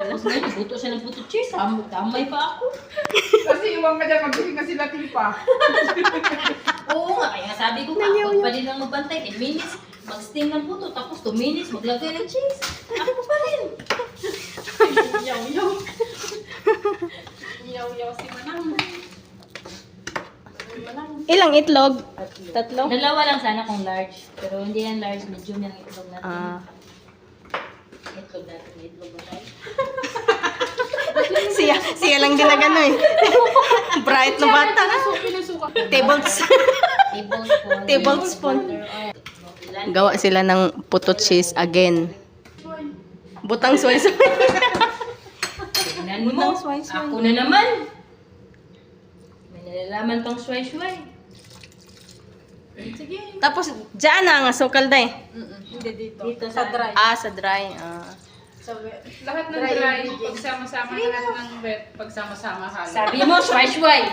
Tapos ngayon, buto siya ng puto cheese. Damay pa ako. Kasi iwan ka dyan, magbili ka sila tipa. Oo nga, kaya sabi ko nga, huwag pa rin lang magbantay. 10 minutes, mag-steam ng puto. Tapos 2 minutes, maglagay ng cheese. Ako pa rin. Yaw-yaw. Yaw-yaw si Manang. Ilang itlog? Tatlo? Dalawa lang sana kung large. Pero hindi yan large, medium yung itlog natin. Ah. Itlog natin, itlog ba tayo? Siya lang ginagano eh. Bright na bata. Pinusuka. Tablespoon. Gawa sila ng puto cheese again. Butang soy-soy. Tignan mo. Butang sway-sway. Ako na naman. May nalalaman pang sway-sway. Sige. Tapos, dyan ang asukal na eh. Hindi dito. Dito Sa dry. Sa dry. Sa wet. Lahat ng dry, pagsama-sama lahat ng wet, pagsama-sama halos. Sabi mo, sway-sway.